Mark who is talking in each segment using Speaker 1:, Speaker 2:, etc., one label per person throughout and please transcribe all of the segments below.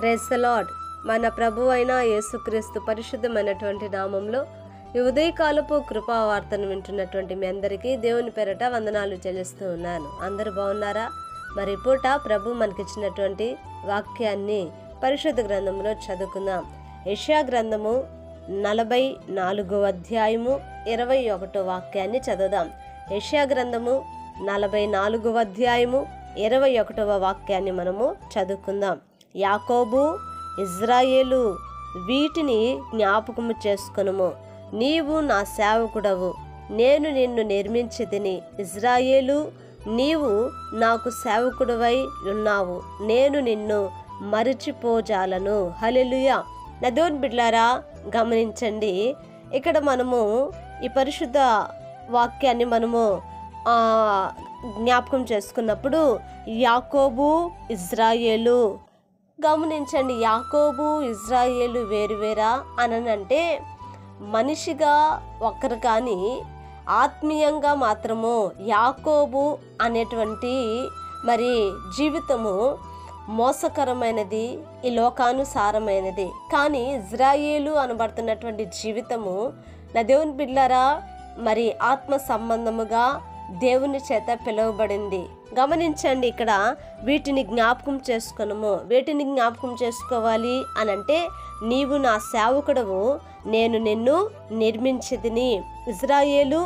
Speaker 1: Praise the lord. మన ప్రభు అయిన యేసుక్రీస్తు పరిశుద్ధమైనటువంటి నామంలో ఈ ఉదయకాలపు కృపా వార్తను వింటున్నటువంటి మీ అందరికీ దేవుని పేరట వందనాలు చెల్లిస్తూ ఉన్నాను. అందరూ బాగున్నారా? మరి పూట ప్రభు మనకిచ్చినటువంటి వాక్యాన్ని పరిశుద్ధ గ్రంథంలో చదువుకుందాం. యెషయా గ్రంథము 44వ అధ్యాయము 21వ వాక్యాన్ని చదువుదాం. యెషయా గ్రంథము 44వ అధ్యాయము 21వ వాక్యాన్ని మనము చదువుకుందాం. యాకోబు, ఇజ్రాయేలు, వీటిని జ్ఞాపకము చేసుకొనుము. నీవు నా సేవకుడవు, నేను నిన్ను నిర్మించితిని. ఇజ్రాయేలు, నీవు నాకు సేవకుడవై ఉన్నావు, నేను నిన్ను మరిచిపోజాలను. హల్లెలూయా. నా దేవుని బిడ్డలారా, గమనించండి. ఇక్కడ మనము ఈ పరిశుద్ధ వాక్యాన్ని మనము జ్ఞాపకం చేసుకున్నప్పుడు యాకోబు, ఇజ్రాయేలు, గమనించండి. యాకోబు, ఇజ్రాయేలు వేరువేరా అనంటే మనిషిగా ఒక్కరు, కానీ ఆత్మీయంగా మాత్రము యాకోబు అనేటువంటి మరి జీవితము మోసకరమైనది, ఈ లోకానుసారమైనది. కానీ ఇజ్రాయేలు అనబడుతున్నటువంటి జీవితము నా దేవుని బిడ్డలారా మరి ఆత్మ సంబంధముగా దేవుని చేత పిలువబడింది. గమనించండి, ఇక్కడ వీటిని జ్ఞాపకం చేసుకొనుము. వీటిని జ్ఞాపకం చేసుకోవాలి అనంటే నీవు నా సేవకుడవు, నేను నిన్ను నిర్మించితిని. ఇజ్రాయేలు,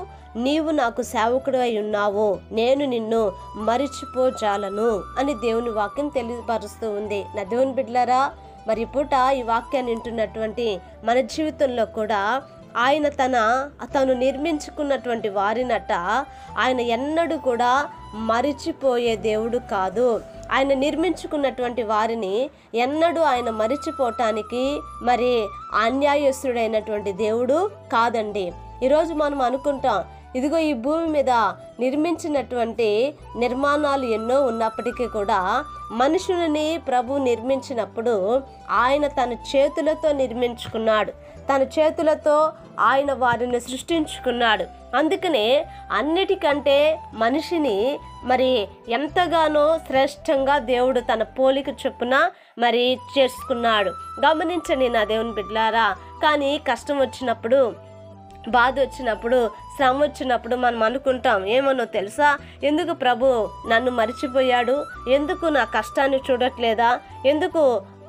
Speaker 1: నీవు నాకు సేవకుడు అయి ఉన్నావు, నేను నిన్ను మరిచిపోజాలను అని దేవుని వాక్యం తెలియపరుస్తూ ఉంది. నా దేవుని బిడ్డలారా, మరి పూట ఈ వాక్యాన్ని వింటున్నటువంటి మన జీవితంలో కూడా ఆయన తను నిర్మించుకున్నటువంటి వారినట ఆయన ఎన్నడూ కూడా మరిచిపోయే దేవుడు కాదు. ఆయన నిర్మించుకున్నటువంటి వారిని ఎన్నడూ ఆయన మరిచిపోవటానికి మరి అన్యాయస్తుడైనటువంటి దేవుడు కాదండి. ఈరోజు మనం అనుకుంటాం, ఇదిగో ఈ భూమి మీద నిర్మించినటువంటి నిర్మాణాలు ఎన్నో ఉన్నప్పటికీ కూడా మనుషులని ప్రభు నిర్మించినప్పుడు ఆయన తన చేతులతో నిర్మించుకున్నాడు, తన చేతులతో ఆయన వారిని సృష్టించుకున్నాడు. అందుకనే అన్నిటికంటే మనిషిని మరి ఎంతగానో శ్రేష్టంగా దేవుడు తన పోలిక చొప్పున మరి చేసుకున్నాడు. గమనించండి నా దేవుని బిడ్డలారా. కానీ కష్టం వచ్చినప్పుడు, బాధ వచ్చినప్పుడు, శ్రమ వచ్చినప్పుడు మనం అనుకుంటాం, ఏమనో తెలుసా, ఎందుకు ప్రభు నన్ను మరిచిపోయాడు, ఎందుకు నా కష్టాన్ని చూడట్లేదా, ఎందుకు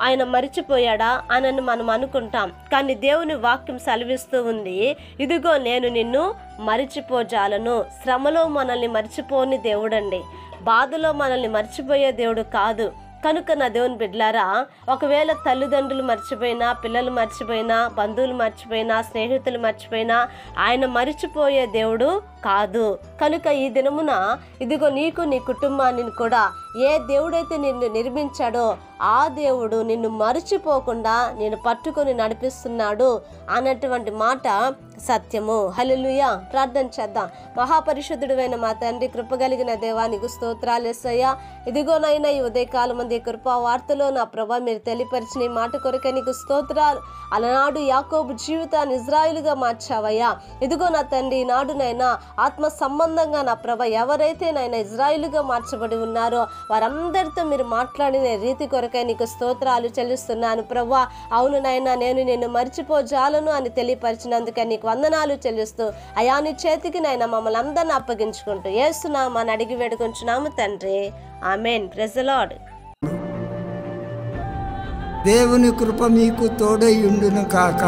Speaker 1: ఆయన మరిచిపోయాడా అని మనం అనుకుంటాం. కానీ దేవుని వాక్యం సెలవిస్తూ ఉంది, ఇదిగో నేను నిన్ను మరిచిపోజాలను. శ్రమలో మనల్ని మరిచిపోని దేవుడండి, బాధలో మనల్ని మర్చిపోయే దేవుడు కాదు. కనుక నా దేవుని బిడ్డలారా, ఒకవేళ తల్లిదండ్రులు మర్చిపోయినా, పిల్లలు మర్చిపోయినా, బంధువులు మర్చిపోయినా, స్నేహితులు మర్చిపోయినా ఆయన మరిచిపోయే దేవుడు కాదు. కనుక ఈ దినమున ఇదిగో నీకు, నీ కుటుంబాన్ని కూడా ఏ దేవుడైతే నిన్ను నిర్మించాడో ఆ దేవుడు నిన్ను మరిచిపోకుండా నేను పట్టుకొని నడిపిస్తున్నాడు అన్నటువంటి మాట సత్యము. హల్లెలూయా. ప్రార్థన చేద్దాం. మహాపరిశుద్ధుడైన మా తండ్రి, కృపగలిగిన దేవానికి స్తోత్రాలు యేసయ్యా. ఇదిగోనైనా ఈ ఉదయకాలం మంది కృపా వార్తలో నా ప్రభా మీరు తెలియపరిచిన ఈ మాట కొరకే నీకు స్తోత్రాలు. అలనాడు యాకోబు జీవితాన్ని ఇజ్రాయిలుగా మార్చావయ్యా. ఇదిగో నా తండ్రి, ఈనాడునైనా ఆత్మ సంబంధంగా నా ప్రభ ఎవరైతే నైనా ఇజ్రాయిలుగా మార్చబడి ఉన్నారో వారందరితో మీరు మాట్లాడిన రీతి కొరకై నీకు స్తోత్రాలు చెల్లిస్తున్నాను ప్రభా. అవును నైనా, నేను నిన్ను మర్చిపోజాలను అని తెలియపరిచినందుకే నీకు వందనాలు చెల్లిస్తూ అయా నీ చేతికి నైనా మమ్మల్ని అందరిని అప్పగించుకుంటూ యేసునామని అడిగి వేడుకొంచున్నాము తండ్రి. ఆమేన్. Praise the Lord.
Speaker 2: దేవుని కృప మీకు తోడై ఉండును కాక.